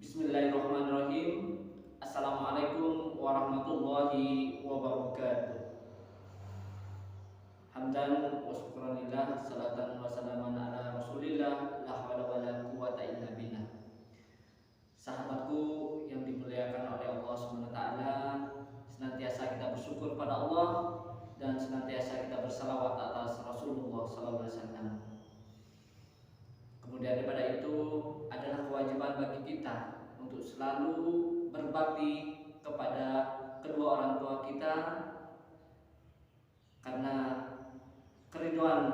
Bismillahirrahmanirrahim. Assalamualaikum warahmatullahi wabarakatuh. Hamdan wa syukranillah, salatan wa salaman ala rasulillah, la hawla wa la quwata illa billah. Sahabatku yang dimuliakan oleh Allah SWT, senantiasa kita bersyukur pada Allah dan senantiasa kita bersalawat atas Rasulullah SAW. Kemudian daripada itu adalah kewajiban bagi kita untuk selalu berbakti kepada kedua orang tua kita, karena keridhaan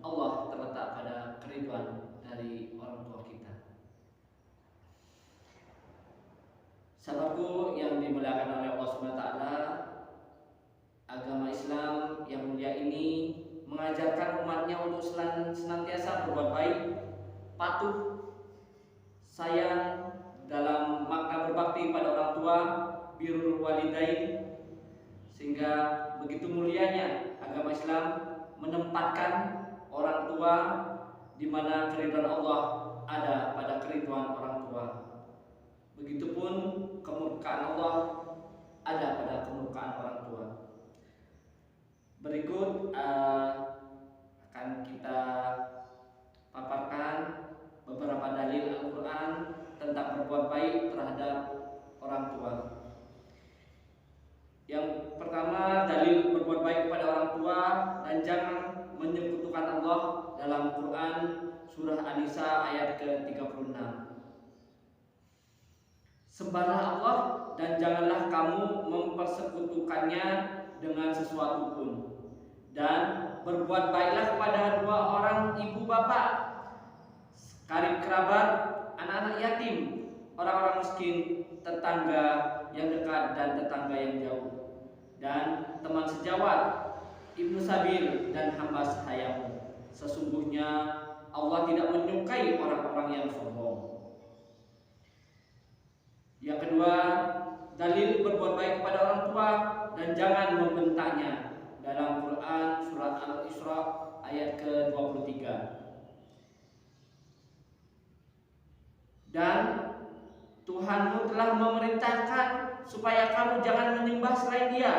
Allah terletak pada keridhaan dari orang tua kita. Sahabatku yang dimuliakan oleh Allah SWT, agama Islam yang mulia ini mengajarkan umatnya untuk senantiasa berbuat baik, patuh, sayang dalam makna berbakti pada orang tua, birrul walidain, sehingga begitu mulianya agama Islam menempatkan orang tua di mana keridhaan Allah ada pada keridhaan orang tua. Begitupun kemurkaan Allah ada pada kemurkaan orang tua. Berikut akan kita paparkan beberapa dalil Al-Quran tentang berbuat baik terhadap orang tua. Yang pertama, dalil berbuat baik kepada orang tua dan jangan menyekutukan Allah dalam Quran surah An-Nisa ayat ke-36. Sembahlah Allah dan janganlah kamu mempersekutukannya dengan sesuatu pun, dan berbuat baiklah kepada dua orang ibu bapak, karib kerabat, anak-anak yatim, orang-orang miskin, tetangga yang dekat dan tetangga yang jauh, dan teman sejawat, ibnu sabil, dan hamba sahayamu. Sesungguhnya Allah tidak menyukai orang-orang yang sombong. Yang kedua, dalil berbuat baik kepada orang tua dan jangan membentaknya dalam Quran surat Al-Isra ayat ke-23. Dan Tuhanmu telah memerintahkan supaya kamu jangan menyembah selain Dia,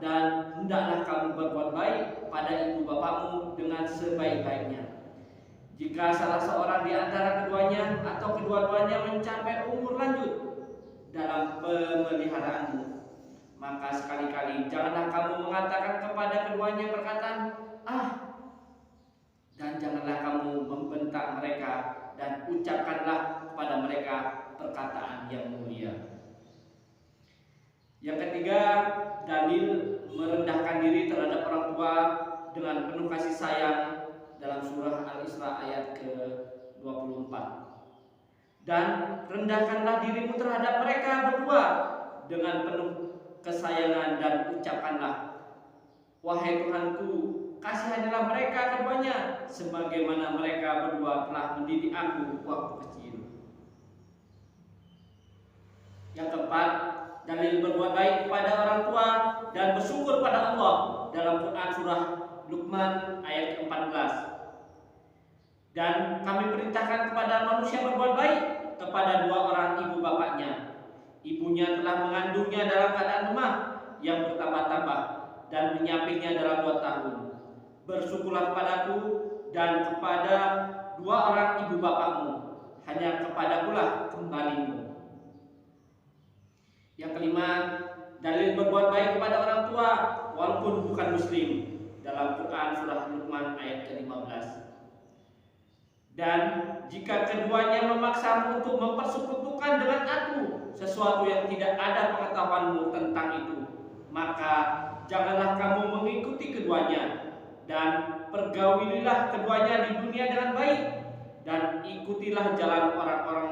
dan hendaklah kamu berbuat baik pada ibu bapakmu dengan sebaik-baiknya. Jika salah seorang di antara keduanya atau kedua-duanya mencapai umur lanjut dalam pemeliharaanmu, maka sekali-kali janganlah kamu mengatakan kepada keduanya perkataan "ah", dan janganlah kamu membentak mereka, dan ucapkanlah kepada mereka perkataan yang mulia. Yang ketiga, dalil merendahkan diri terhadap orang tua dengan penuh kasih sayang dalam surah Al-Isra ayat ke-24. Dan rendahkanlah dirimu terhadap mereka berdua dengan penuh kesayangan dan ucapkanlah, "Wahai Tuhanku, kasihanilah mereka keduanya sebagaimana mereka berdua telah mendidik aku waktu kecil." Yang keempat, dalil berbuat baik kepada orang tua dan bersyukur pada Allah dalam Quran surah Luqman ayat ke-14. Dan kami perintahkan kepada manusia berbuat baik kepada dua orang ibu bapaknya. Ibunya telah mengandungnya dalam keadaan lemah yang bertambah-tambah dan menyapinya dalam 2 tahun. Bersyukurlah kepadaku dan kepada dua orang ibu bapakmu, hanya kepadakulah kembalimu. Yang kelima, dalil berbuat baik kepada orang tua walaupun bukan muslim dalam Quran surah Luqman ayat ke-15. Dan jika keduanya memaksamu untuk mempersekutukan dengan aku sesuatu yang tidak ada pengetahuanmu tentang itu, maka janganlah kamu mengikuti keduanya, dan pergaulilah keduanya di dunia dengan baik, dan ikutilah jalan orang-orang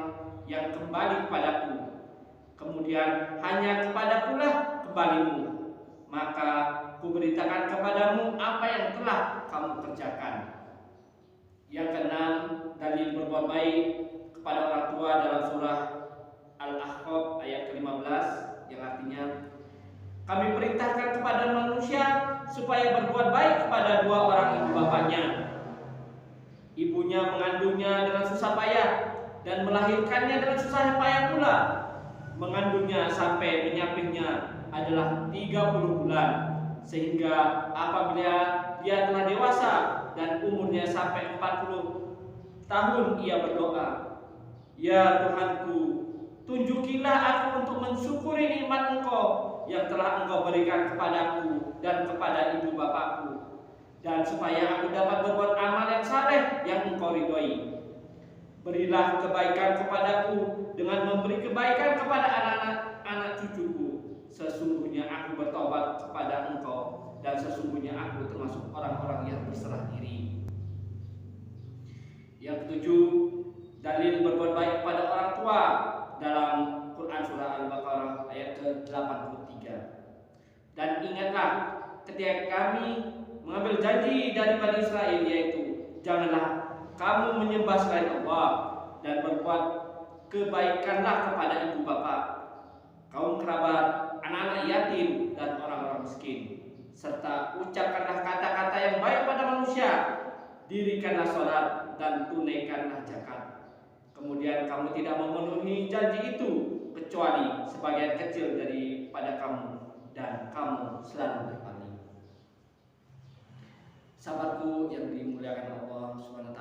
yang kembali kepadaku. Kemudian hanya kepadakulah kembalimu, maka kuberitakan kepadamu apa yang telah kamu kerjakan. Yang keenam, dalil berbuat baik kepada orang tua dalam surah Al-Ahqaf ayat ke-15, yang artinya, kami perintahkan kepada manusia supaya berbuat baik kepada dua orang ibu bapaknya. Ibunya mengandungnya dengan susah payah dan melahirkannya dengan susah payah pula. Mengandungnya sampai menyapihnya adalah 30 bulan, sehingga apabila dia telah dewasa dan umurnya sampai 40 tahun, ia berdoa, "Ya Tuhanku, tunjukilah aku untuk mensyukuri nikmat Engkau yang telah Engkau berikan kepadaku dan kepada ibu bapakku, dan supaya aku dapat berbuat amal yang saleh yang Engkau ridhoi. Berilah kebaikan kepadaku dengan memberi kebaikan kepada anak-anak cucuku. Sesungguhnya aku bertobat kepada Engkau, dan sesungguhnya aku termasuk orang-orang yang berserah diri." Yang ketujuh, dalil berbuat baik kepada orang tua dalam Quran surah Al-Baqarah ayat ke-83. "Dan ingatlah ketika kami mengambil janji dari Bani Israel, yaitu janganlah kamu menyembah selain Allah, dan berbuat kebaikanlah kepada ibu bapa, kaum kerabat, anak-anak yatim, dan orang-orang miskin. Serta ucapkanlah kata-kata yang baik pada manusia, dirikanlah sholat, dan tunaikanlah zakat. Kemudian kamu tidak memenuhi janji itu kecuali sebagian kecil daripada kamu, dan kamu selalu berpaling." Sahabatku yang dimuliakan Allah SWT,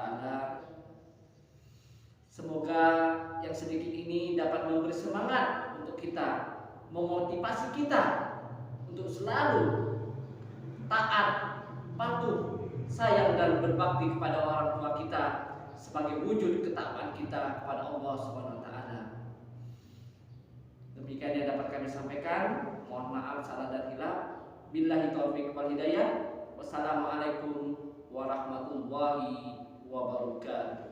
semoga yang sedikit ini dapat memberi semangat untuk kita, memotivasi kita untuk selalu taat, patuh, sayang, dan berbakti kepada orang tua kita sebagai wujud ketakwaan kita kepada Allah SWT. Demikian yang dapat kami sampaikan. Mohon maaf salah dan hilaf. Billahi taufiq wal hidayah. Wassalamualaikum warahmatullahi wabarakatuh.